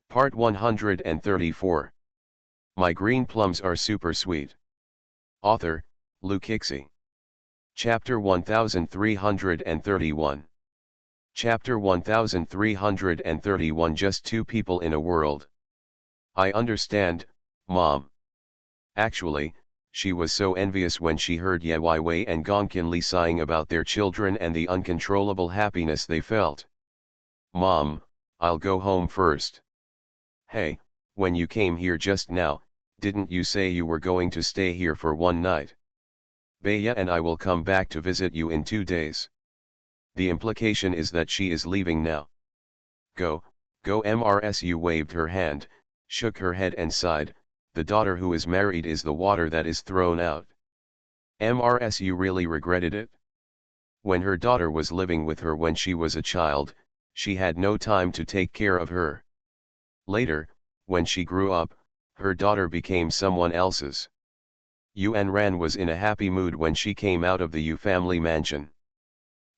Part 134. My green plums are super sweet. Author, Luke Hixie. Chapter 1331. Chapter 1331. Just two people in a world. I understand, Mom. Actually, she was so envious when she heard Ye Wei and Gongkin Li sighing about their children and the uncontrollable happiness they felt. Mom, I'll go home first. Hey, when you came here just now, didn't you say you were going to stay here for one night? Baya and I will come back to visit you in 2 days. The implication is that she is leaving now. Go, go. Mrsu waved her hand, shook her head and sighed. The daughter who is married is the water that is thrown out. Mrsu really regretted it. When her daughter was living with her when she was a child, she had no time to take care of her. Later, when she grew up, her daughter became someone else's. Yuan Ran was in a happy mood when she came out of the Yu family mansion.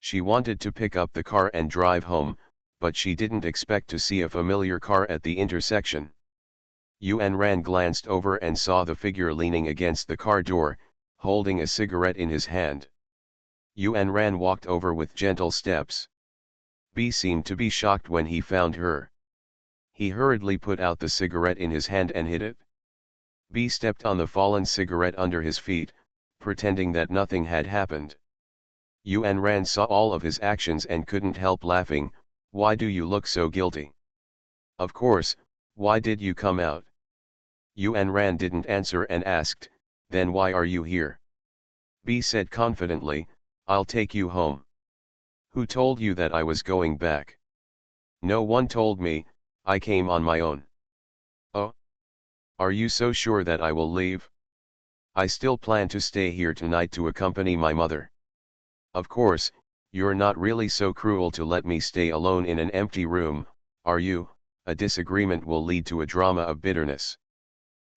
She wanted to pick up the car and drive home, but she didn't expect to see a familiar car at the intersection. Yuan Ran glanced over and saw the figure leaning against the car door, holding a cigarette in his hand. Yuan Ran walked over with gentle steps. B seemed to be shocked when he found her. He hurriedly put out the cigarette in his hand and hid it. B stepped on the fallen cigarette under his feet, pretending that nothing had happened. Yuan Ran saw all of his actions and couldn't help laughing. Why do you look so guilty? Of course, why did you come out? Yuan Ran didn't answer and asked, then why are you here? B said confidently, I'll take you home. Who told you that I was going back? No one told me, I came on my own. Oh? Are you so sure that I will leave? I still plan to stay here tonight to accompany my mother. Of course, you're not really so cruel to let me stay alone in an empty room, are you? A disagreement will lead to a drama of bitterness.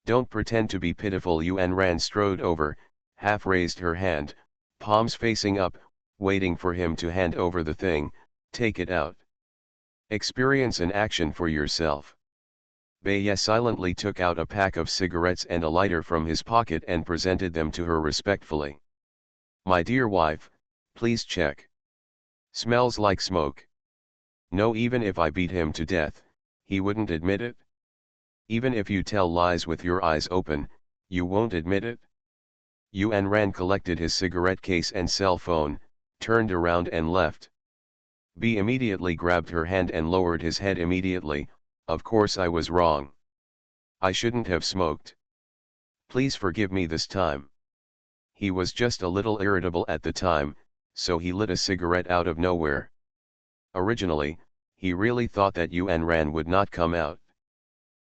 Don't pretend to be pitiful. Yuan Ran strode over, half raised her hand, palms facing up, waiting for him to hand over the thing. Take it out. Experience an action for yourself. Baya silently took out a pack of cigarettes and a lighter from his pocket and presented them to her respectfully. My dear wife, please check. Smells like smoke. No, even if I beat him to death, he wouldn't admit it. Even if you tell lies with your eyes open, you won't admit it. Yuan Ran collected his cigarette case and cell phone, turned around and left. B immediately grabbed her hand and lowered his head immediately. Of course I was wrong. I shouldn't have smoked. Please forgive me this time. He was just a little irritable at the time, so he lit a cigarette out of nowhere. Originally, he really thought that Yuan Ran would not come out.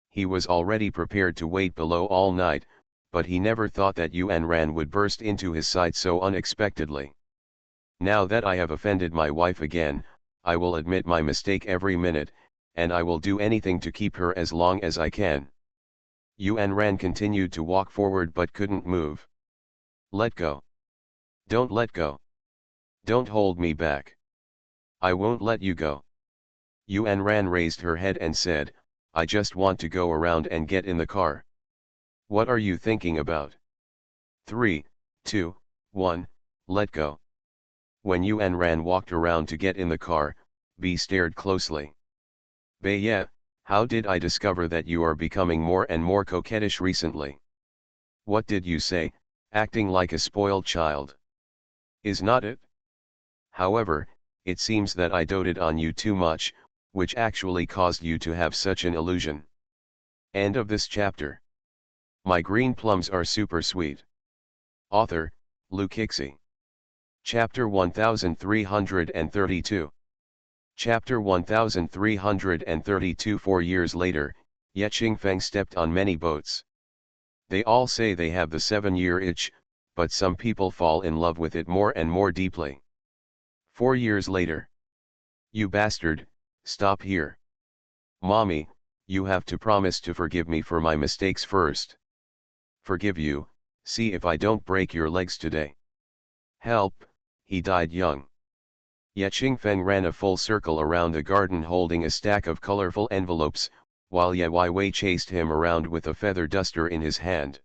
He was already prepared to wait below all night, but he never thought that Yuan Ran would burst into his sight so unexpectedly. Now that I have offended my wife again, I will admit my mistake every minute, and I will do anything to keep her as long as I can. Yuan Ran continued to walk forward but couldn't move. Let go. Don't let go. Don't hold me back. I won't let you go. Yuan Ran raised her head and said, I just want to go around and get in the car. What are you thinking about? 3, 2, 1, let go. When Yuan Ran walked around to get in the car, B stared closely. Baya, how did I discover that you are becoming more and more coquettish recently? What did you say, acting like a spoiled child? Is not it? However, it seems that I doted on you too much, which actually caused you to have such an illusion. End of this chapter. My green plums are super sweet. Author, Luke Hixie. Chapter 1332. Chapter 1332. 4 years later, Ye Qingfeng stepped on many boats. They all say they have the 7-year itch, but some people fall in love with it more and more deeply. 4 years later. You bastard, stop here. Mommy, you have to promise to forgive me for my mistakes first. Forgive you, see if I don't break your legs today. Help, he died young. Ye Qingfeng ran a full circle around the garden holding a stack of colorful envelopes, while Ye Wei chased him around with a feather duster in his hand.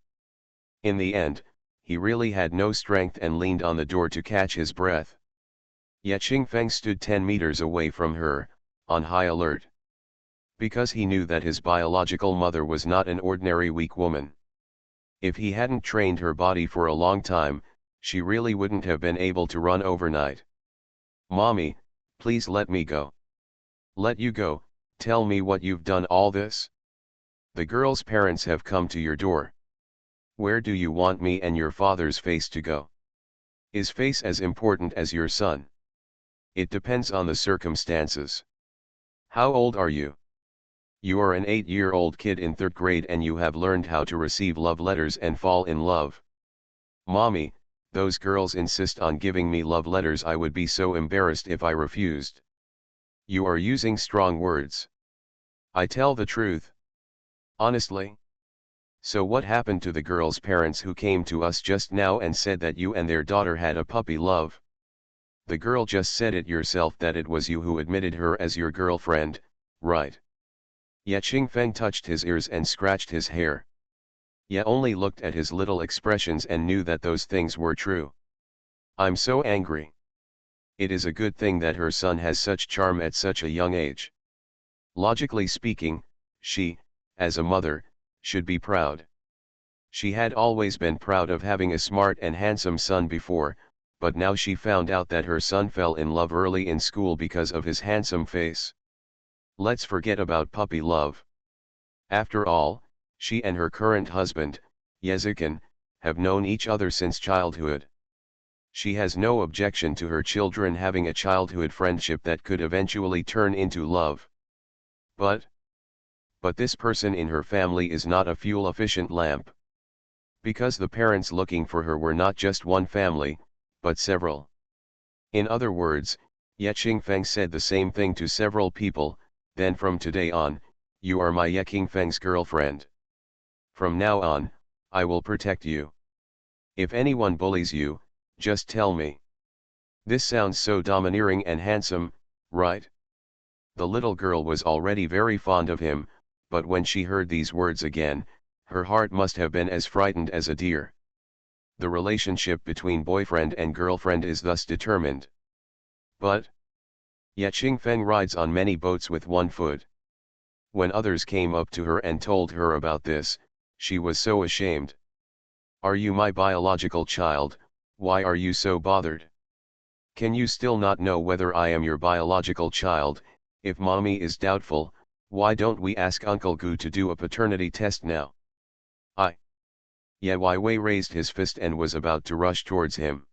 In the end, he really had no strength and leaned on the door to catch his breath. Yet Xingfeng stood 10 meters away from her, on high alert. Because he knew that his biological mother was not an ordinary weak woman. If he hadn't trained her body for a long time, she really wouldn't have been able to run overnight. "Mommy, please let me go." "Let you go? Tell me what you've done all this." "The girl's parents have come to your door." "Where do you want me and your father's face to go? Is face as important as your son?" "It depends on the circumstances." "How old are you?" "You are an 8-year-old kid in 3rd grade and you have learned how to receive love letters and fall in love." "Mommy, those girls insist on giving me love letters. I would be so embarrassed if I refused." "You are using strong words." "I tell the truth." "Honestly?" "So what happened to the girl's parents who came to us just now and said that you and their daughter had a puppy love?" "The girl just said it yourself that it was you who admitted her as your girlfriend, right?" Ye Qingfeng touched his ears and scratched his hair. Ye only looked at his little expressions and knew that those things were true. "I'm so angry." It is a good thing that her son has such charm at such a young age. Logically speaking, she, as a mother, should be proud. She had always been proud of having a smart and handsome son before, but now she found out that her son fell in love early in school because of his handsome face. Let's forget about puppy love. After all, she and her current husband, Yezikin, have known each other since childhood. She has no objection to her children having a childhood friendship that could eventually turn into love. But this person in her family is not a fuel-efficient lamp. Because the parents looking for her were not just one family, but several. In other words, Ye Qingfeng said the same thing to several people. "Then from today on, you are my Ye Qingfeng's girlfriend. From now on, I will protect you. If anyone bullies you, just tell me." This sounds so domineering and handsome, right? The little girl was already very fond of him, but when she heard these words again, her heart must have been as frightened as a deer. The relationship between boyfriend and girlfriend is thus determined. But Ye Qingfeng rides on many boats with one foot. When others came up to her and told her about this, she was so ashamed. "Are you my biological child? Why are you so bothered? Can you still not know whether I am your biological child? If mommy is doubtful, why don't we ask Uncle Gu to do a paternity test now?" Ye Wei raised his fist and was about to rush towards him.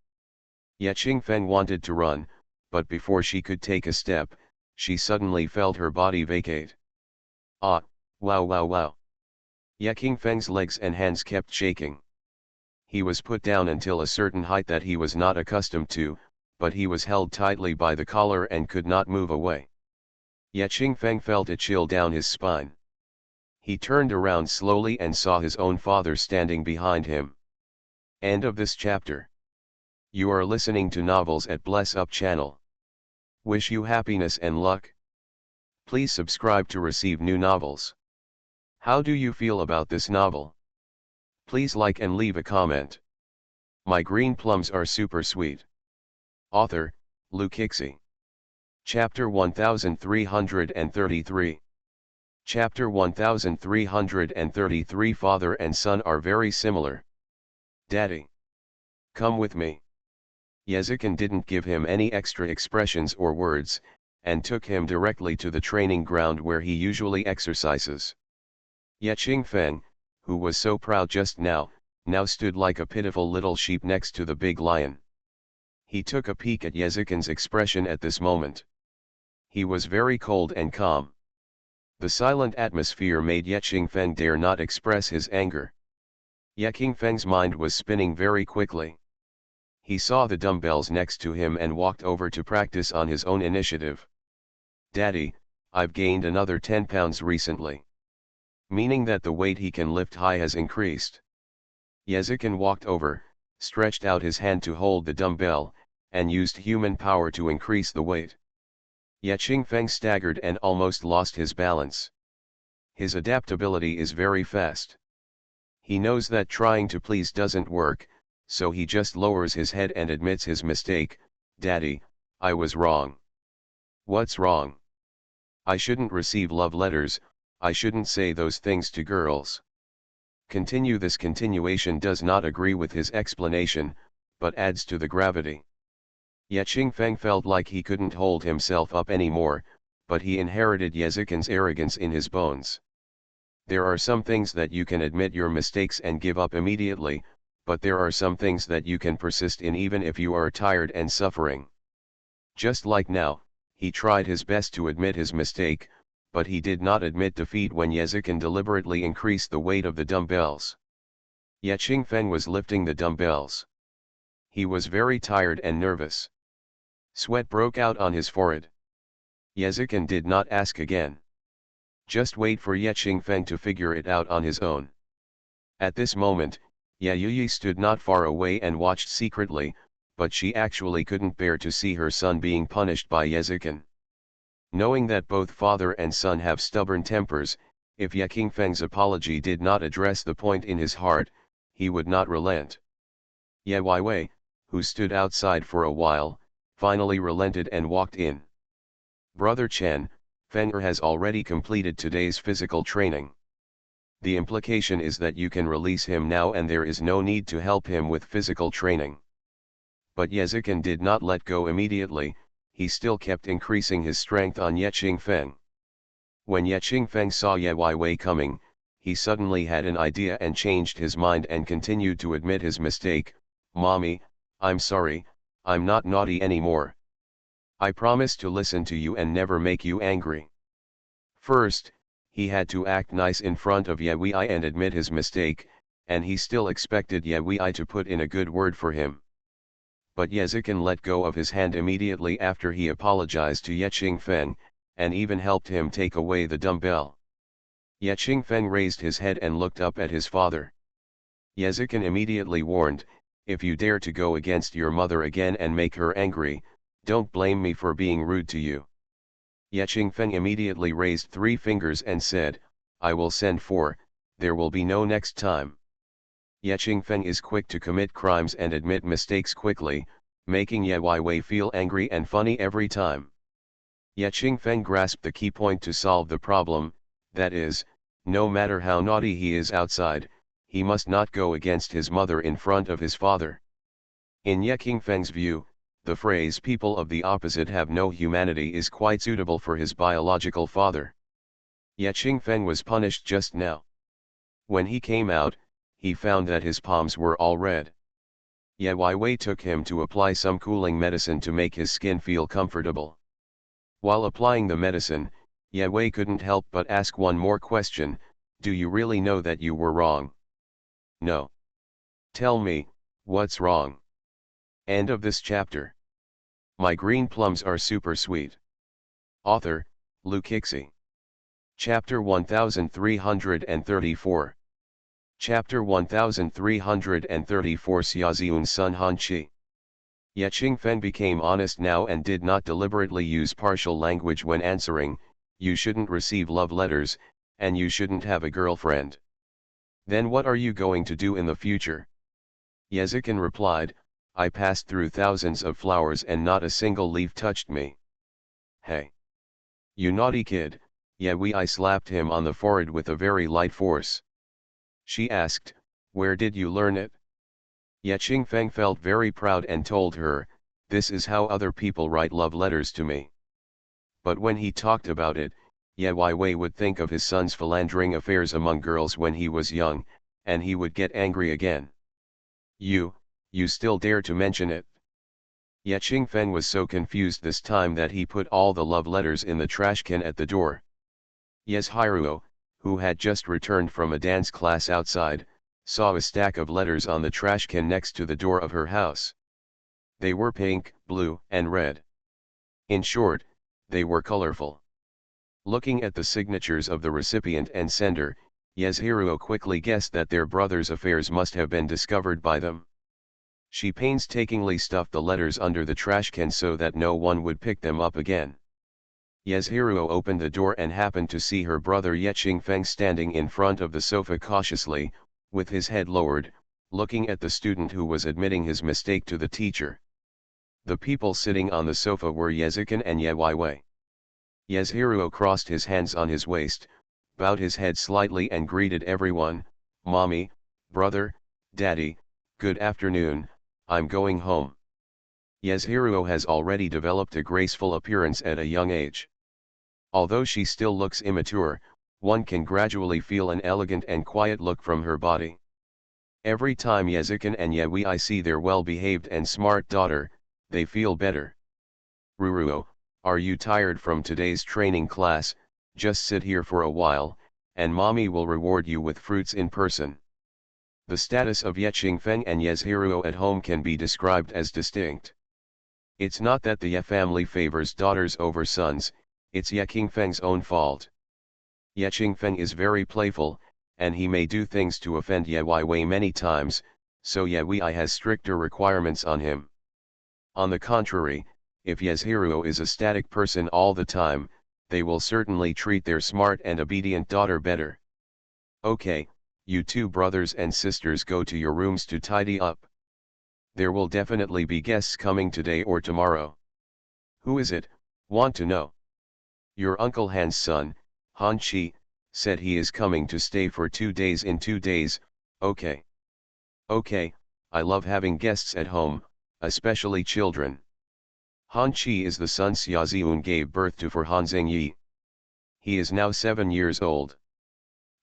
Ye Qingfeng wanted to run, but before she could take a step, she suddenly felt her body vacate. "Ah, wow wow wow." Ye Qingfeng's legs and hands kept shaking. He was put down until a certain height that he was not accustomed to, but he was held tightly by the collar and could not move away. Ye Qingfeng felt a chill down his spine. He turned around slowly and saw his own father standing behind him. End of this chapter. You are listening to Novels at Bless Up channel. Wish you happiness and luck. Please subscribe to receive new novels. How do you feel about this novel? Please like and leave a comment. My green plums are super sweet. Author, Lu Kixi. Chapter 1333. Chapter 1333. Father and son are very similar. "Daddy. Come with me." Yezikin didn't give him any extra expressions or words, and took him directly to the training ground where he usually exercises. Ye Qingfeng, who was so proud just now stood like a pitiful little sheep next to the big lion. He took a peek at Yezikin's expression at this moment. He was very cold and calm. The silent atmosphere made Ye Qingfeng dare not express his anger. Ye Qingfeng's mind was spinning very quickly. He saw the dumbbells next to him and walked over to practice on his own initiative. "Daddy, I've gained another 10 pounds recently." Meaning that the weight he can lift high has increased. Yezikin walked over, stretched out his hand to hold the dumbbell, and used human power to increase the weight. Ye Qingfeng staggered and almost lost his balance. His adaptability is very fast. He knows that trying to please doesn't work, so he just lowers his head and admits his mistake. Daddy, I was wrong. What's wrong? I shouldn't receive love letters, I shouldn't say those things to girls. This continuation does not agree with his explanation, but adds to the gravity. Ye Qingfeng felt like he couldn't hold himself up anymore, but he inherited Yezikin's arrogance in his bones. There are some things that you can admit your mistakes and give up immediately, but there are some things that you can persist in even if you are tired and suffering. Just like now, he tried his best to admit his mistake, but he did not admit defeat when Yezikin deliberately increased the weight of the dumbbells. Ye Qingfeng was lifting the dumbbells. He was very tired and nervous. Sweat broke out on his forehead. Yezikin did not ask again. Just wait for Ye Qingfeng to figure it out on his own. At this moment, Ye Yuyi stood not far away and watched secretly, but she actually couldn't bear to see her son being punished by Yezikin. Knowing that both father and son have stubborn tempers, if Ye Qingfeng's apology did not address the point in his heart, he would not relent. Ye Weiwei, who stood outside for a while, finally relented and walked in. Brother Chen, Fenger has already completed today's physical training. The implication is that you can release him now and there is no need to help him with physical training. But Yezikin did not let go immediately, he still kept increasing his strength on Ye Qingfeng. When Ye Qingfeng saw Ye Weiwei coming, he suddenly had an idea and changed his mind and continued to admit his mistake. Mommy, I'm sorry, I'm not naughty anymore. I promise to listen to you and never make you angry. First, he had to act nice in front of Ye Weiwei and admit his mistake, and he still expected Ye Weiwei to put in a good word for him. But Yezikin let go of his hand immediately after he apologized to Ye Qingfeng, and even helped him take away the dumbbell. Ye Qingfeng raised his head and looked up at his father. Yezikin immediately warned, if you dare to go against your mother again and make her angry, don't blame me for being rude to you. Ye Qingfeng immediately raised 3 fingers and said, I will send 4, there will be no next time. Ye Qingfeng is quick to commit crimes and admit mistakes quickly, making Ye Weiwei feel angry and funny every time. Ye Qingfeng grasped the key point to solve the problem, that is, no matter how naughty he is outside, he must not go against his mother in front of his father. In Ye Qingfeng's view, the phrase people of the opposite have no humanity is quite suitable for his biological father. Ye Qingfeng was punished just now. When he came out, he found that his palms were all red. Ye Weiwei took him to apply some cooling medicine to make his skin feel comfortable. While applying the medicine, Ye Wei couldn't help but ask one more question, do you really know that you were wrong? No. Tell me, what's wrong? End of this chapter. My green plums are super sweet. Author, Lu Kixi. Chapter 1334. Chapter 1334 Xiaoziun Sun Han Qi. Ye Qingfeng became honest now and did not deliberately use partial language when answering, you shouldn't receive love letters, and you shouldn't have a girlfriend. Then what are you going to do in the future? Yezikin replied, I passed through thousands of flowers and not a single leaf touched me. Hey! You naughty kid, Ye Weiwei slapped him on the forehead with a very light force. She asked, where did you learn it? Ye Qingfeng felt very proud and told her, this is how other people write love letters to me. But when he talked about it, Ye Weiwei would think of his son's philandering affairs among girls when he was young, and he would get angry again. You still dare to mention it? Ye Qingfeng was so confused this time that he put all the love letters in the trash can at the door. Yes Hiruo, who had just returned from a dance class outside, saw a stack of letters on the trash can next to the door of her house. They were pink, blue, and red. In short, they were colorful. Looking at the signatures of the recipient and sender, Hiruo quickly guessed that their brother's affairs must have been discovered by them. She painstakingly stuffed the letters under the trash can so that no one would pick them up again. Yezhiruo opened the door and happened to see her brother Ye Qingfeng standing in front of the sofa cautiously, with his head lowered, looking at the student who was admitting his mistake to the teacher. The people sitting on the sofa were Yezikin and Ye Weiwei. Yezhiruo crossed his hands on his waist, bowed his head slightly and greeted everyone, "Mommy, brother, daddy, good afternoon, I'm going home." Yezhiruo has already developed a graceful appearance at a young age. Although she still looks immature, one can gradually feel an elegant and quiet look from her body. Every time Yezikin and Yewei see their well-behaved and smart daughter, they feel better. "Ruruo, are you tired from today's training class? Just sit here for a while, and mommy will reward you with fruits in person." The status of Ye Qingfeng and Yezhiruo at home can be described as distinct. It's not that the Ye family favors daughters over sons, it's Ye Qingfeng's own fault. Ye Qingfeng is very playful, and he may do things to offend Ye Weiwei many times, so Ye Wei has stricter requirements on him. On the contrary, if Yezhiruo is a static person all the time, they will certainly treat their smart and obedient daughter better. "Okay, you two brothers and sisters go to your rooms to tidy up. There will definitely be guests coming today or tomorrow." "Who is it, want to know?" "Your Uncle Han's son, Han Chi, said he is coming to stay for 2 days in 2 days, okay." "Okay, I love having guests at home, especially children." Han Chi is the son Xiaoziun gave birth to for Han Zhengyi. He is now 7 years old.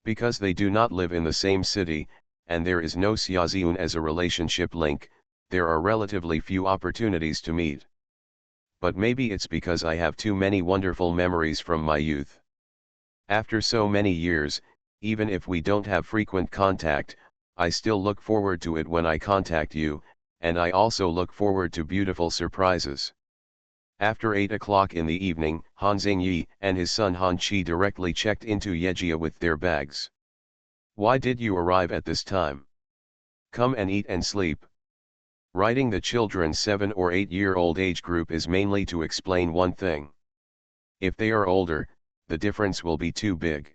Because they do not live in the same city, and there is no Xiaoziun as a relationship link, there are relatively few opportunities to meet. But maybe it's because I have too many wonderful memories from my youth. After so many years, even if we don't have frequent contact, I still look forward to it when I contact you, and I also look forward to beautiful surprises. After 8 o'clock in the evening, Han Zhengyi and his son Han Chi directly checked into Yejia with their bags. "Why did you arrive at this time? Come and eat and sleep." Writing the children's 7 or 8-year-old age group is mainly to explain one thing. If they are older, the difference will be too big.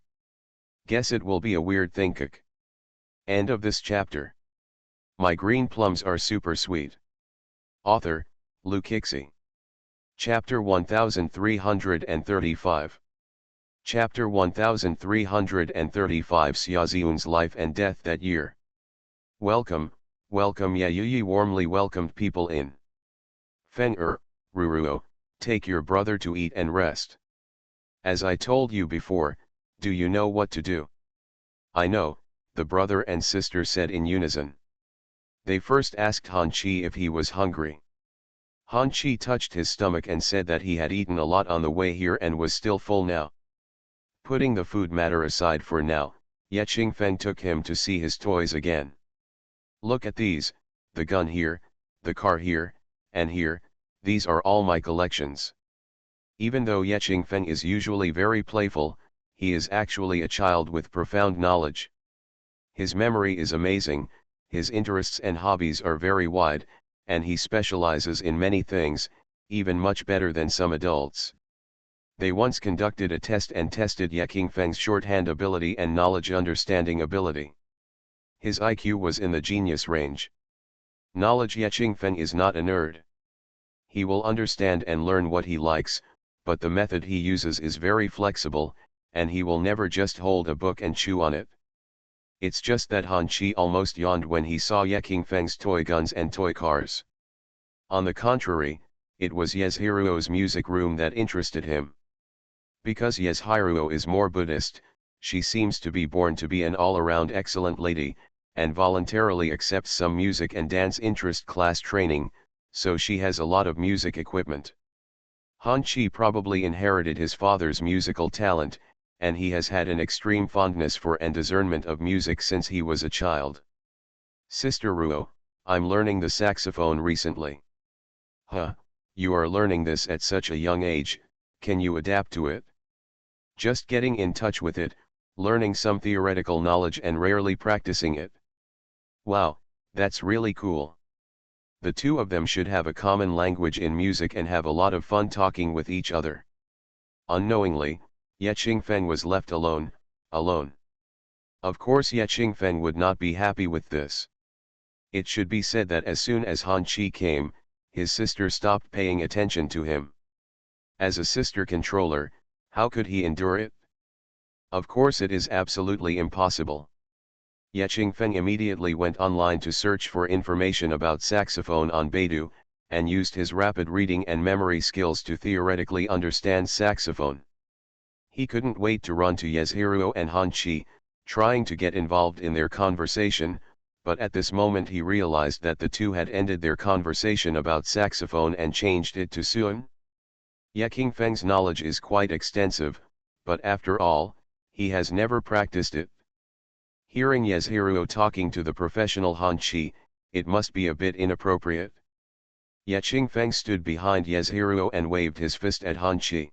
Guess it will be a weird thinkak. End of this chapter. My green plums are super sweet. Author, Lou Kixie. Chapter 1335. Chapter 1335 Xiaoziun's life and death that year. Welcome, welcome. Yayuyi warmly welcomed people in. "Feng Ruruo, take your brother to eat and rest. As I told you before, do you know what to do?" "I know," the brother and sister said in unison. They first asked Han Chi if he was hungry. Han Chi touched his stomach and said that he had eaten a lot on the way here and was still full now. Putting the food matter aside for now, Ye Qingfeng took him to see his toys again. "Look at these, the gun here, the car here, and here, these are all my collections." Even though Ye Qingfeng is usually very playful, he is actually a child with profound knowledge. His memory is amazing, his interests and hobbies are very wide, and he specializes in many things, even much better than some adults. They once conducted a test and tested Ye Qingfeng's shorthand ability and knowledge understanding ability. His IQ was in the genius range. Knowledge. Ye Qingfeng is not a nerd. He will understand and learn what he likes, but the method he uses is very flexible, and he will never just hold a book and chew on it. It's just that Han Chi almost yawned when he saw Ye Qingfeng's toy guns and toy cars. On the contrary, it was Yezhiruo's music room that interested him. Because Yezhiruo is more Buddhist, she seems to be born to be an all-around excellent lady, and voluntarily accepts some music and dance interest class training, so she has a lot of music equipment. Han Chi probably inherited his father's musical talent, and he has had an extreme fondness for and discernment of music since he was a child. "Sister Ruo, I'm learning the saxophone recently." "Huh, you are learning this at such a young age, can you adapt to it?" "Just getting in touch with it, learning some theoretical knowledge and rarely practicing it." "Wow, that's really cool. The two of them should have a common language in music and have a lot of fun talking with each other." Unknowingly, Ye Qingfeng was left alone. Of course Ye Qingfeng would not be happy with this. It should be said that as soon as Han Qi came, his sister stopped paying attention to him. As a sister controller, how could he endure it? Of course it is absolutely impossible. Ye Qingfeng immediately went online to search for information about saxophone on Baidu, and used his rapid reading and memory skills to theoretically understand saxophone. He couldn't wait to run to Yezhiruo and Han Qi, trying to get involved in their conversation, but at this moment he realized that the two had ended their conversation about saxophone and changed it to Suan. Ye Qingfeng's knowledge is quite extensive, but after all, he has never practiced it. Hearing Yezhiruo talking to the professional Han Qi, it must be a bit inappropriate. Ye Qingfeng stood behind Yezhiruo and waved his fist at Han Qi.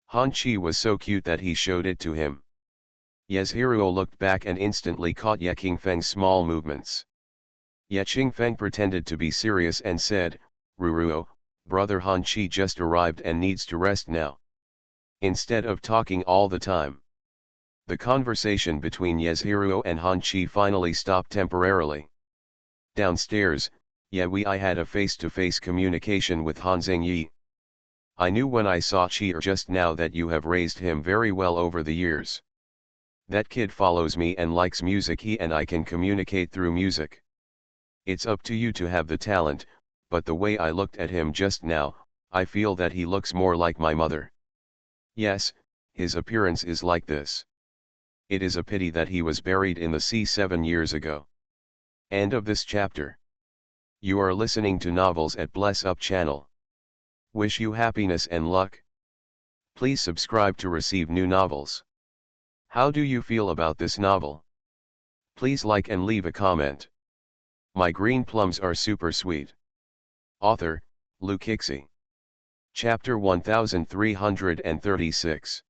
Han Qi was so cute that he showed it to him. Yezhiruo looked back and instantly caught Ye Qingfeng's small movements. Ye Qingfeng pretended to be serious and said, "Ruruo, brother Han Qi just arrived and needs to rest now," instead of talking all the time. The conversation between Yezhiruo and Han Qi finally stopped temporarily. Downstairs, Ye Wei had a face-to-face communication with Han Zhengyi. "I knew when I saw Qi just now that you have raised him very well over the years. That kid follows me and likes music. He and I can communicate through music. It's up to you to have the talent, but the way I looked at him just now, I feel that he looks more like my mother. Yes, his appearance is like this. It is a pity that he was buried in the sea 7 years ago." End of this chapter. You are listening to Novels at Bless Up channel. Wish you happiness and luck. Please subscribe to receive new novels. How do you feel about this novel? Please like and leave a comment. My green plums are super sweet. Author, Lu Kixi. Chapter 1336.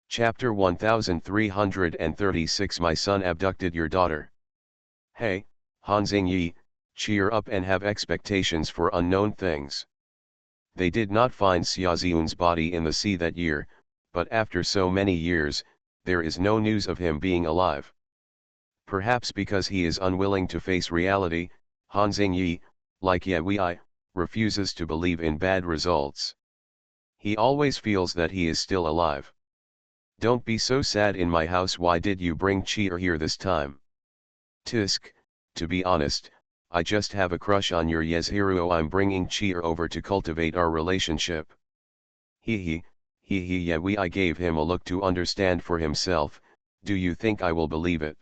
Chapter 1336. My son abducted your daughter. Hey, Han Zhengyi, cheer up and have expectations for unknown things. They did not find Xiaoziun's body in the sea that year, but after so many years, there is no news of him being alive. Perhaps because he is unwilling to face reality, Han Zhengyi, like Ye Wei, refuses to believe in bad results. He always feels that he is still alive. Don't be so sad in my house. Why did you bring Cheer here this time? Tisk, to be honest, I just have a crush on your Yezhiruo. I'm bringing Cheer over to cultivate our relationship. He. Ye Wei gave him a look to understand for himself. Do you think I will believe it?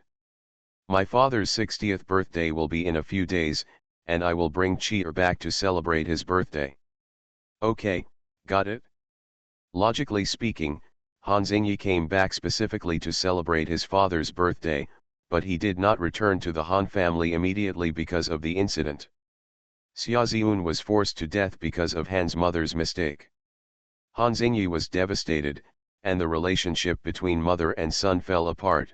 My father's 60th birthday will be in a few days, and I will bring Cheer back to celebrate his birthday. Okay, got it? Logically speaking, Han Zhengyi came back specifically to celebrate his father's birthday, but he did not return to the Han family immediately because of the incident. Xiaoziun was forced to death because of Han's mother's mistake. Han Zhengyi was devastated, and the relationship between mother and son fell apart.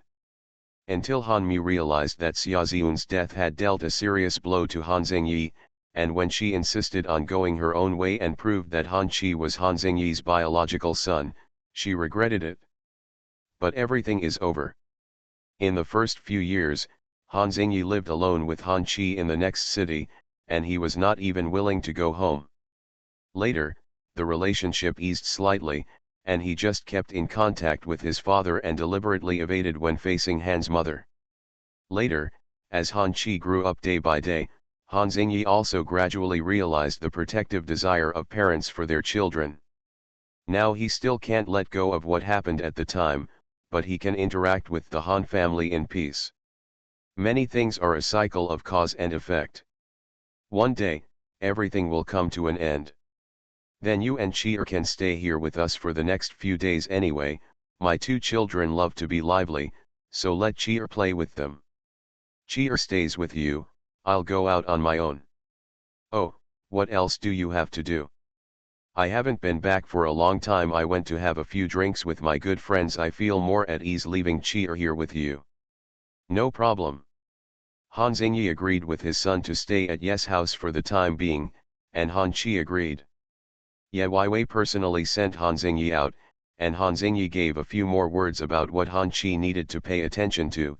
Until Han Mi realized that Xiaoziun's death had dealt a serious blow to Han Zhengyi, and when she insisted on going her own way and proved that Han Qi was Han Zhengyi's biological son, she regretted it. But everything is over. In the first few years, Han Zhengyi lived alone with Han Qi in the next city, and he was not even willing to go home. Later, the relationship eased slightly, and he just kept in contact with his father and deliberately evaded when facing Han's mother. Later, as Han Qi grew up day by day, Han Zhengyi also gradually realized the protective desire of parents for their children. Now he still can't let go of what happened at the time, but he can interact with the Han family in peace. Many things are a cycle of cause and effect. One day, everything will come to an end. Then you and Cheer can stay here with us for the next few days anyway. My 2 children love to be lively, so let Cheer play with them. Cheer stays with you, I'll go out on my own. Oh, what else do you have to do? I haven't been back for a long time. I went to have a few drinks with my good friends. I feel more at ease leaving Cheer here with you. No problem. Han Zhengyi agreed with his son to stay at Ye's house for the time being, and Han Qi agreed. Ye Wei personally sent Han Zhengyi out, and Han Xingyi gave a few more words about what Han Qi needed to pay attention to.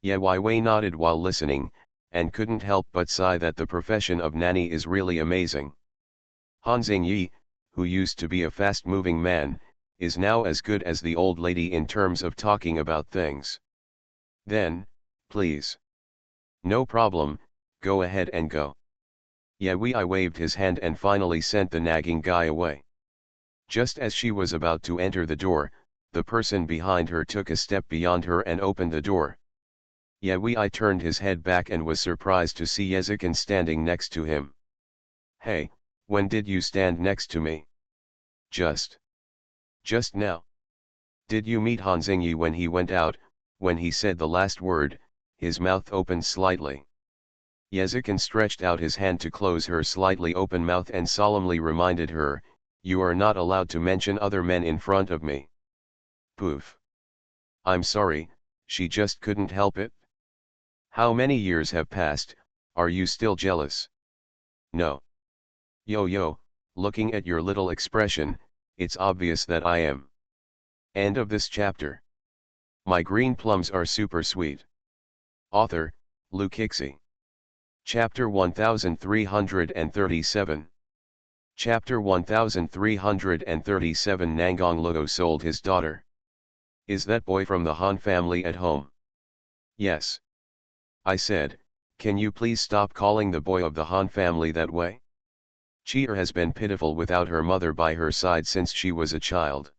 Ye Wei nodded while listening, and couldn't help but sigh that the profession of nanny is really amazing. Han Xingyi, who used to be a fast-moving man, is now as good as the old lady in terms of talking about things. Then, please. No problem, go ahead and go. Ye Wei waved his hand and finally sent the nagging guy away. Just as she was about to enter the door, the person behind her took a step beyond her and opened the door. Ye Wei turned his head back and was surprised to see Yezikin standing next to him. Hey, when did you stand next to me? Just now. Did you meet Han Xingyi when he went out? When he said the last word, his mouth opened slightly. Yezikin stretched out his hand to close her slightly open mouth and solemnly reminded her, you are not allowed to mention other men in front of me. Poof. I'm sorry, she just couldn't help it. How many years have passed, are you still jealous? No. Yo, looking at your little expression, it's obvious that I am. End of this chapter. My green plums are super sweet. Author, Lu Kixi. Chapter 1337. Chapter 1337 Nangong Luo sold his daughter. Is that boy from the Han family at home? Yes. I said, can you please stop calling the boy of the Han family that way? Cheer has been pitiful without her mother by her side since she was a child.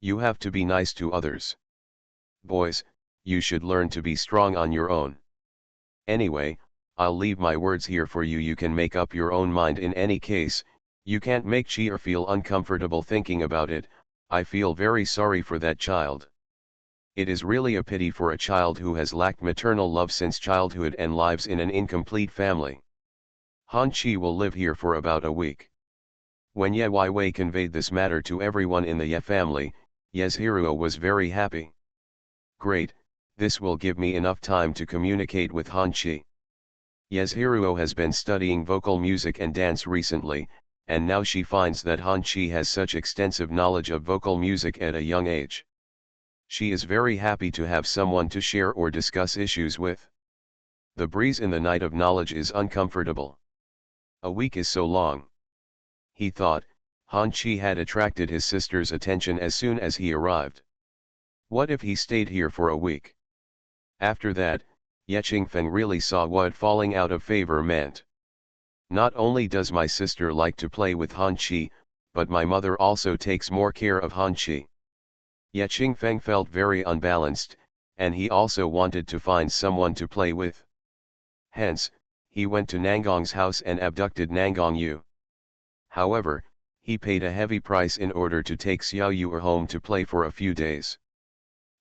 You have to be nice to others. Boys, you should learn to be strong on your own. Anyway, I'll leave my words here for you. You can make up your own mind in any case. You can't make Cheer feel uncomfortable thinking about it. I feel very sorry for that child. It is really a pity for a child who has lacked maternal love since childhood and lives in an incomplete family. Han Qi will live here for about a week. When Ye Wei conveyed this matter to everyone in the Ye family, Yezhiruo was very happy. Great, this will give me enough time to communicate with Han Qi. Yezhiruo has been studying vocal music and dance recently, and now she finds that Han Qi has such extensive knowledge of vocal music at a young age. She is very happy to have someone to share or discuss issues with. The breeze in the night of knowledge is uncomfortable. A week is so long. He thought, Han Qi had attracted his sister's attention as soon as he arrived. What if he stayed here for a week? After that, Ye Qingfeng really saw what falling out of favor meant. Not only does my sister like to play with Han Qi, but my mother also takes more care of Han Qi. Ye Qingfeng felt very unbalanced, and he also wanted to find someone to play with. Hence, he went to Nangong's house and abducted Nangong Yu. However, he paid a heavy price in order to take Xiao Yu home to play for a few days.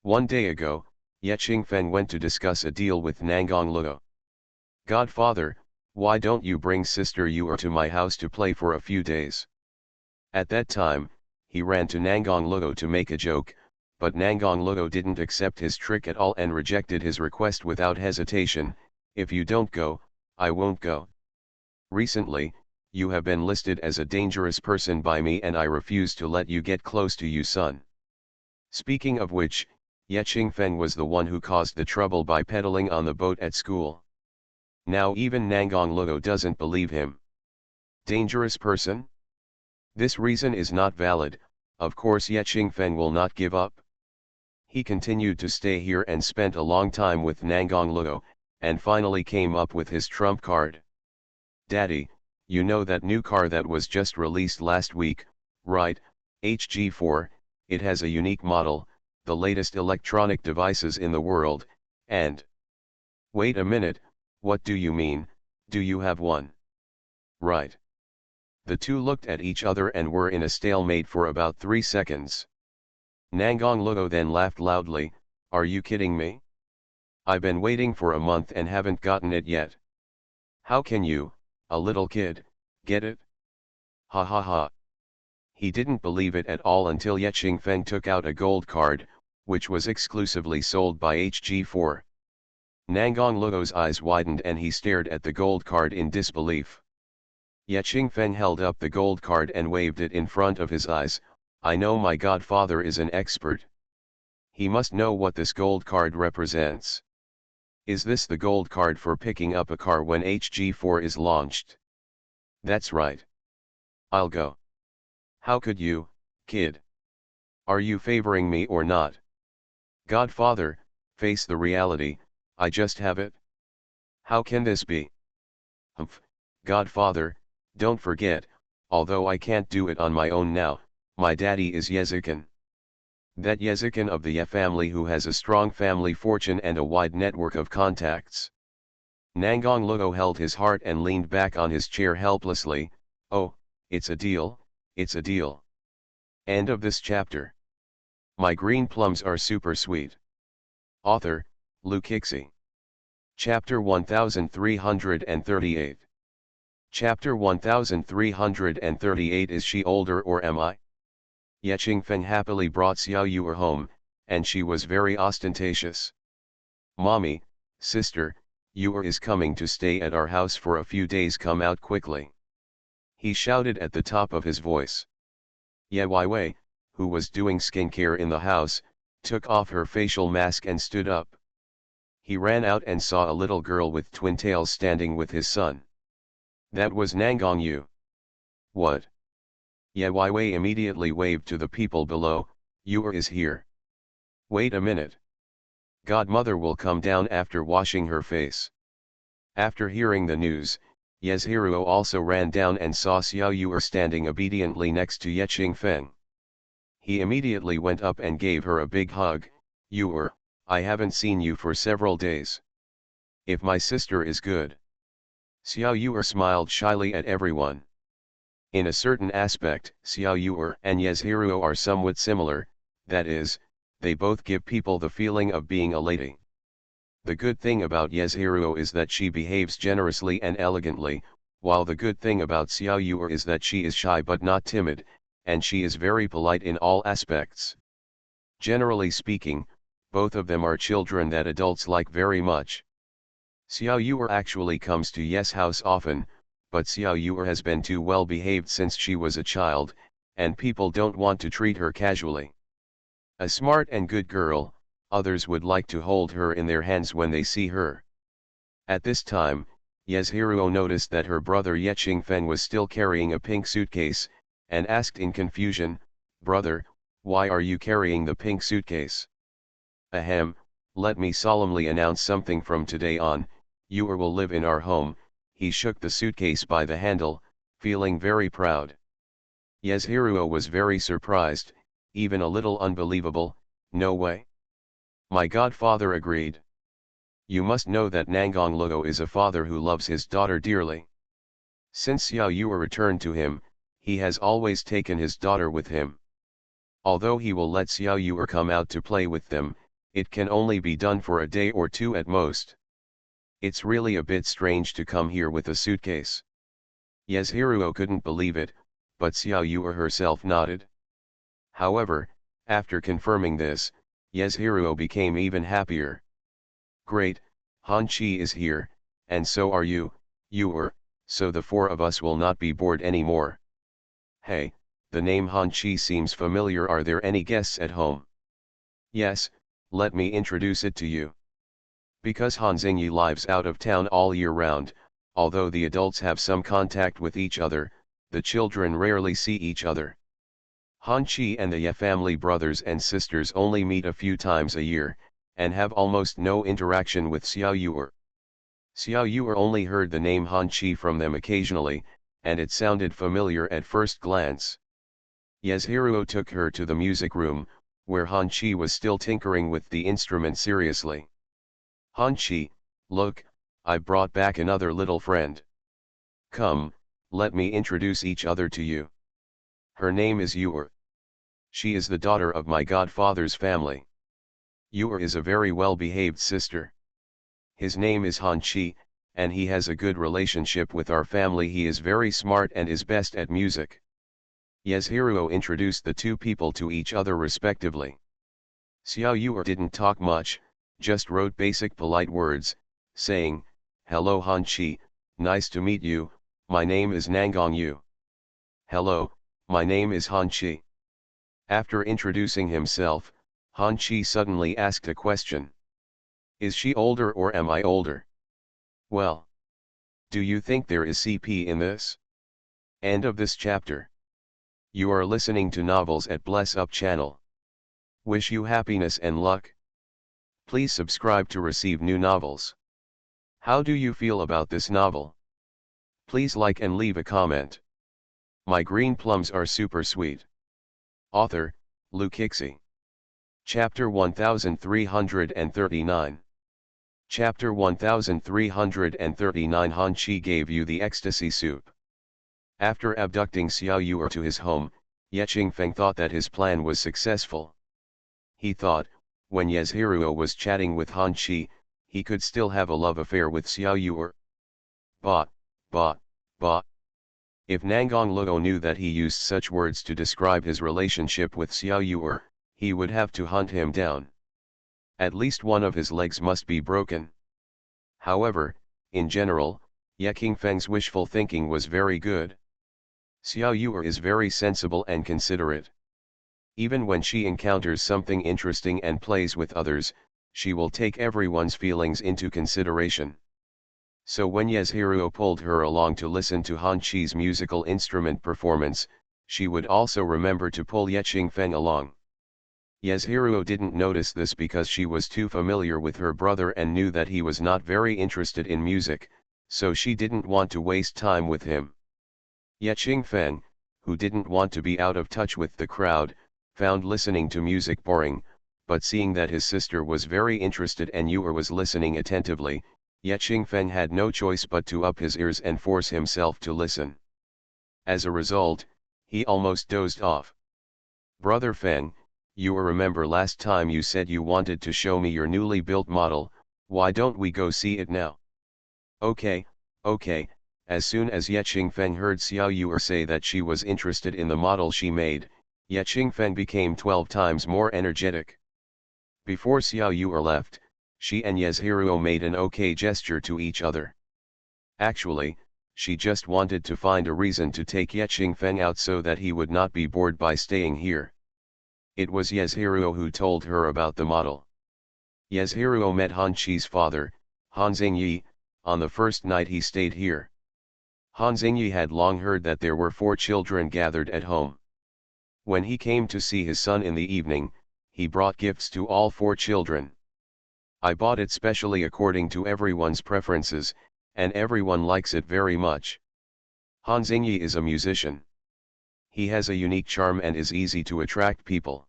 One day ago, Ye Qingfeng went to discuss a deal with Nangong Luo. Godfather, why don't you bring Sister Yu to my house to play for a few days? At that time, he ran to Nangong Luo to make a joke, but Nangong Luo didn't accept his trick at all and rejected his request without hesitation. If you don't go, I won't go. Recently, you have been listed as a dangerous person by me and I refuse to let you get close to you, son. Speaking of which, Ye Qingfeng was the one who caused the trouble by peddling on the boat at school. Now even Nangong Luo doesn't believe him. Dangerous person? This reason is not valid. Of course Ye Qingfeng will not give up. He continued to stay here and spent a long time with Nangong Luo, and finally came up with his trump card. Daddy, you know that new car that was just released last week, right? HG4, it has a unique model, the latest electronic devices in the world, and... Wait a minute, what do you mean, do you have one? Right. The two looked at each other and were in a stalemate for about 3 seconds. Nangong Luo then laughed loudly, are you kidding me? I've been waiting for a month and haven't gotten it yet. How can you, a little kid, get it? Ha ha ha. He didn't believe it at all until Ye Qingfeng took out a gold card, which was exclusively sold by HG4. Nangong Luo's eyes widened and he stared at the gold card in disbelief. Ye Qingfeng held up the gold card and waved it in front of his eyes, I know my godfather is an expert. He must know what this gold card represents. Is this the gold card for picking up a car when HG4 is launched? That's right. I'll go. How could you, kid? Are you favoring me or not? Godfather, face the reality, I just have it. How can this be? Humph, Godfather, don't forget, although I can't do it on my own now, my daddy is Yezikin. That Yezikin of the Ye family who has a strong family fortune and a wide network of contacts. Nangong Luo held his heart and leaned back on his chair helplessly. Oh, it's a deal, it's a deal. End of this chapter. My green plums are super sweet. Author, Lu Kixi. Chapter 1338. Chapter 1338 Is she older or am I? Ye Qingfeng happily brought Xiao Yuer home, and she was very ostentatious. Mommy, sister, Yuer is coming to stay at our house for a few days, come out quickly. He shouted at the top of his voice. Ye Weiwei, who was doing skincare in the house, took off her facial mask and stood up. He ran out and saw a little girl with twin tails standing with his son. That was Nangong Yu. What? Ye Weiwei immediately waved to the people below, Yuer is here. Wait a minute. Godmother will come down after washing her face. After hearing the news, Yezhiruo also ran down and saw Xiao Yuer standing obediently next to Ye Qingfeng. He immediately went up and gave her a big hug. Yuer, I haven't seen you for several days. If my sister is good. Xiao Yuer smiled shyly at everyone. In a certain aspect, Xiao Yuer and Yezhiruo are somewhat similar, that is, they both give people the feeling of being a lady. The good thing about Yezhiruo is that she behaves generously and elegantly, while the good thing about Xiao Yuer is that she is shy but not timid, and she is very polite in all aspects. Generally speaking, both of them are children that adults like very much. Xiao Yuer actually comes to Ye's house often, but Xiao Yuer has been too well behaved since she was a child, and people don't want to treat her casually. A smart and good girl, others would like to hold her in their hands when they see her. At this time, Yezhiruo noticed that her brother Ye Qingfeng was still carrying a pink suitcase, and asked in confusion, "Brother, why are you carrying the pink suitcase?" "Ahem, let me solemnly announce something from today on, Yuer will live in our home." He shook the suitcase by the handle, feeling very proud. Yezhiruo was very surprised, even a little unbelievable. "No way." My godfather agreed. "You must know that Nangong Luo is a father who loves his daughter dearly. Since Xiao Yuer returned to him, he has always taken his daughter with him. Although he will let Xiao Yuer come out to play with them, it can only be done for a day or two at most. It's really a bit strange to come here with a suitcase." Yezhiruo couldn't believe it, but Xiao Yuer herself nodded. However, after confirming this, Yezhiruo became even happier. "Great, Han Chi is here, and so are you, Yuer, so the four of us will not be bored anymore. Hey, the name Han Chi seems familiar. Are there any guests at home?" "Yes, let me introduce it to you. Because Han Xingyi lives out of town all year round, although the adults have some contact with each other, the children rarely see each other. Han Chi and the Ye family brothers and sisters only meet a few times a year, and have almost no interaction with Xiao Yuer. Xiao Yuer only heard the name Han Chi from them occasionally, and it sounded familiar at first glance. Yezhiruo took her to the music room, where Han Chi was still tinkering with the instrument seriously. "Han Chi, look, I brought back another little friend. Come, let me introduce each other to you. Her name is Yuer. She is the daughter of my godfather's family. Yuer is a very well-behaved sister. His name is Han Chi, and he has a good relationship with our family. He is very smart and is best at music." Yezhiruo introduced the two people to each other respectively. Xiao Yuer didn't talk much, just wrote basic polite words, saying, "Hello Han Chi, nice to meet you, my name is Nangong Yu." "Hello, my name is Han Chi." After introducing himself, Han Chi suddenly asked a question. Is she older or am I older? Well. Do you think there is CP in this? End of this chapter. You are listening to Novels at Bless Up channel. Wish you happiness and luck. Please subscribe to receive new novels. How do you feel about this novel? Please like and leave a comment. My green plums are super sweet. Author, Lou Kixie. Chapter 1339. Chapter 1339. Han Chi gave you the ecstasy soup. After abducting Xiao Yuer to his home, Ye Qingfeng thought that his plan was successful. He thought, when Yezhiruo was chatting with Han Chi, he could still have a love affair with Xiao Yuer. But. If Nangang Luo knew that he used such words to describe his relationship with Xiao Yuer, he would have to hunt him down. At least one of his legs must be broken. However, in general, Ye Qingfeng's wishful thinking was very good. Xiao Yuer is very sensible and considerate. Even when she encounters something interesting and plays with others, she will take everyone's feelings into consideration. So when Yezhiruo pulled her along to listen to Han Chi's musical instrument performance, she would also remember to pull Ye Qingfeng along. Yezhiruo didn't notice this because she was too familiar with her brother and knew that he was not very interested in music, so she didn't want to waste time with him. Ye Qingfeng, who didn't want to be out of touch with the crowd, found listening to music boring, but seeing that his sister was very interested and Yuer was listening attentively, Ye Qingfeng had no choice but to up his ears and force himself to listen. As a result, he almost dozed off. Brother Feng, you remember last time you said you wanted to show me your newly built model, why don't we go see it now? Okay. As soon as Ye Qingfeng heard Xiao Yuer say that she was interested in the model she made, Ye Qingfeng became 12 times more energetic. Before Xiao Yuer left, she and Yezhiruo made an okay gesture to each other. Actually, she just wanted to find a reason to take Ye Qingfeng out so that he would not be bored by staying here. It was Yezhiruo who told her about the model. Yezhiruo met Han Chi's father, Han Xingyi, on the first night he stayed here. Han Xingyi had long heard that there were 4 children gathered at home. When he came to see his son in the evening, he brought gifts to all 4 children. I bought it specially according to everyone's preferences, and everyone likes it very much. Han Xingyi is a musician. He has a unique charm and is easy to attract people.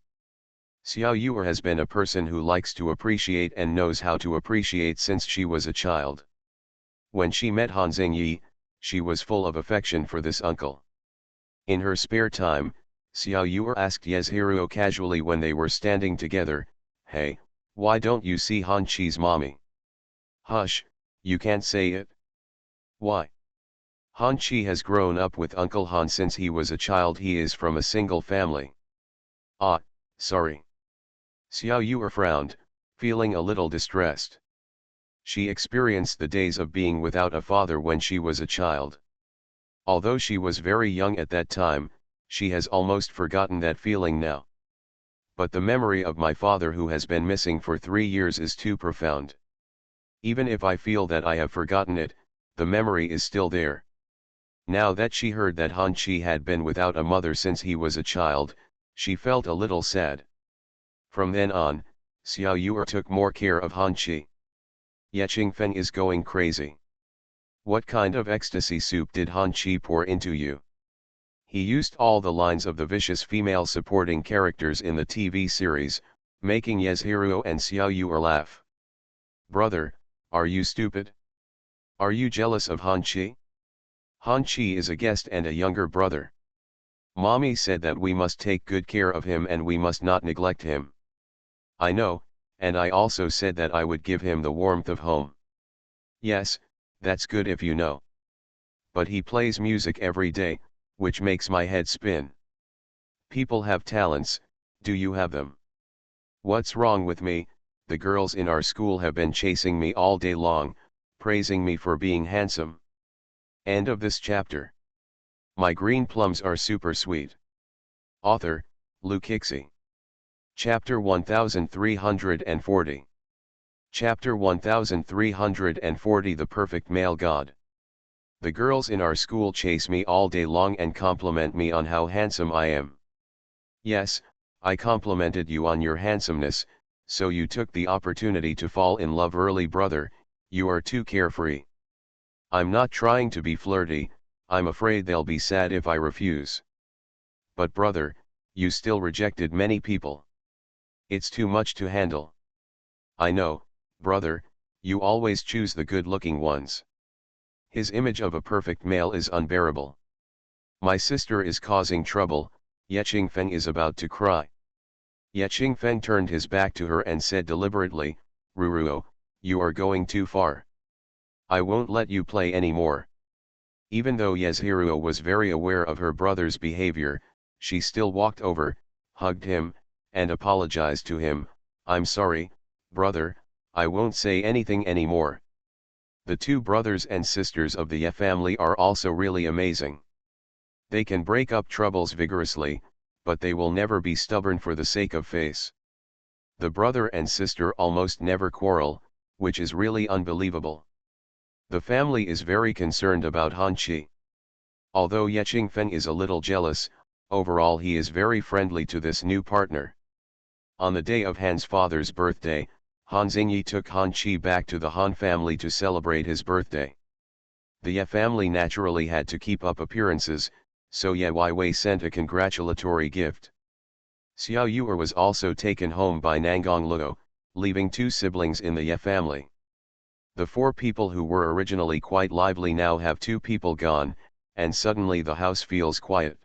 Xiao Yuer has been a person who likes to appreciate and knows how to appreciate since she was a child. When she met Han Xingyi, she was full of affection for this uncle. In her spare time, Xiao Yuer asked Yezhiruo casually when they were standing together, "Hey, why don't you see Han Chi's mommy?" "Hush, you can't say it." "Why?" "Han Chi has grown up with Uncle Han since he was a child. He is from a single family." "Ah, sorry." Xiao Yuer frowned, feeling a little distressed. She experienced the days of being without a father when she was a child. Although she was very young at that time, she has almost forgotten that feeling now. But the memory of my father who has been missing for 3 years is too profound. Even if I feel that I have forgotten it, the memory is still there. Now that she heard that Han Chi had been without a mother since he was a child, she felt a little sad. From then on, Xiao Yuer took more care of Han Chi. Ye Qingfeng is going crazy. What kind of ecstasy soup did Han Chi pour into you? He used all the lines of the vicious female supporting characters in the TV series, making Yezhiruo and Xiao Yuer laugh. Brother, are you stupid? Are you jealous of Han Chi? Han Chi is a guest and a younger brother. Mommy said that we must take good care of him and we must not neglect him. I know, and I also said that I would give him the warmth of home. Yes, that's good if you know. But he plays music every day, which makes my head spin. People have talents, do you have them? What's wrong with me? The girls in our school have been chasing me all day long, praising me for being handsome. End of this chapter. My green plums are super sweet. Author, Lukixi. Chapter 1340. Chapter 1340 The Perfect Male God. The girls in our school chase me all day long and compliment me on how handsome I am. Yes, I complimented you on your handsomeness, so you took the opportunity to fall in love early, brother. You are too carefree. I'm not trying to be flirty, I'm afraid they'll be sad if I refuse. But brother, you still rejected many people. It's too much to handle. I know, brother, you always choose the good-looking ones. His image of a perfect male is unbearable. My sister is causing trouble. Ye Qingfeng is about to cry. Ye Qingfeng turned his back to her and said deliberately, Ruruo, you are going too far. I won't let you play anymore. Even though Yezhiruo was very aware of her brother's behavior, she still walked over, hugged him, and apologized to him. I'm sorry, brother, I won't say anything anymore. The two brothers and sisters of the Ye family are also really amazing. They can break up troubles vigorously, but they will never be stubborn for the sake of face. The brother and sister almost never quarrel, which is really unbelievable. The family is very concerned about Han Qi. Although Ye Qingfeng is a little jealous, overall he is very friendly to this new partner. On the day of Han's father's birthday, Han Xingyi took Han Qi back to the Han family to celebrate his birthday. The Ye family naturally had to keep up appearances, so Ye Wei sent a congratulatory gift. Xiao Yuer was also taken home by Nangong Luo, leaving two siblings in the Ye family. The four people who were originally quite lively now have two people gone, and suddenly the house feels quiet.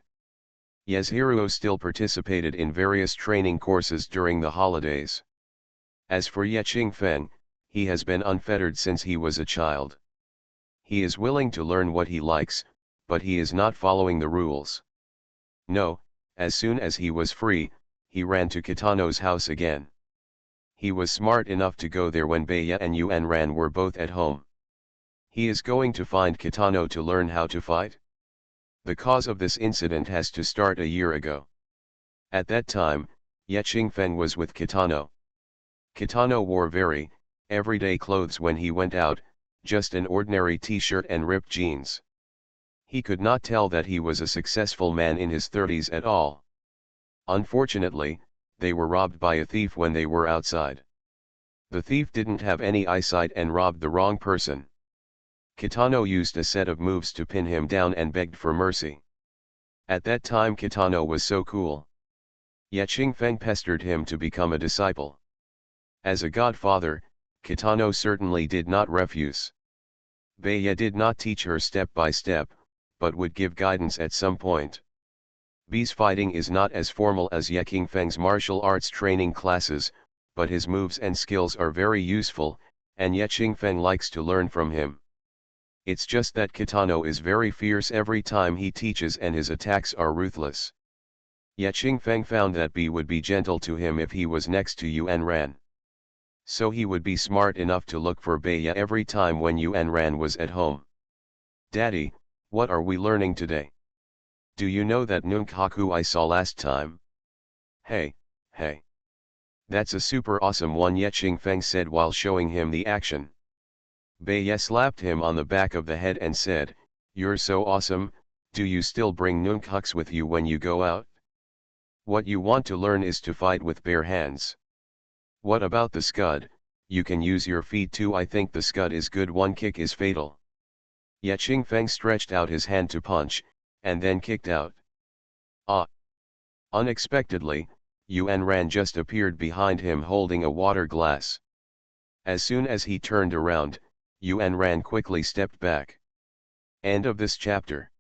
Yezhiruo still participated in various training courses during the holidays. As for Ye Qingfeng, he has been unfettered since he was a child. He is willing to learn what he likes, but he is not following the rules. No, as soon as he was free, he ran to Kitano's house again. He was smart enough to go there when Beiya and Yuan Ran were both at home. He is going to find Kitano to learn how to fight. The cause of this incident has to start a year ago. At that time, Ye Qingfeng was with Kitano. Kitano wore very, everyday clothes when he went out, just an ordinary t-shirt and ripped jeans. He could not tell that he was a successful man in his 30s at all. Unfortunately, they were robbed by a thief when they were outside. The thief didn't have any eyesight and robbed the wrong person. Kitano used a set of moves to pin him down and begged for mercy. At that time Kitano was so cool. Ye Qingfeng pestered him to become a disciple. As a godfather, Kitano certainly did not refuse. Beiya did not teach her step by step, but would give guidance at some point. B's fighting is not as formal as Ye Qingfeng's martial arts training classes, but his moves and skills are very useful, and Ye Qingfeng likes to learn from him. It's just that Kitano is very fierce every time he teaches and his attacks are ruthless. Ye Qingfeng found that B would be gentle to him if he was next to Yuan Ran. So he would be smart enough to look for Beiya every time when Yuan Ran was at home. Daddy, what are we learning today? Do you know that Nunkaku I saw last time? Hey. That's a super awesome one, Ye Qingfeng said while showing him the action. Beiya slapped him on the back of the head and said, You're so awesome, do you still bring Nunkakus with you when you go out? What you want to learn is to fight with bare hands. What about the scud? You can use your feet too. I think the scud is good, one kick is fatal. Ye Qingfeng stretched out his hand to punch, and then kicked out. Ah! Unexpectedly, Yuan Ran just appeared behind him holding a water glass. As soon as he turned around, Yuan Ran quickly stepped back. End of this chapter.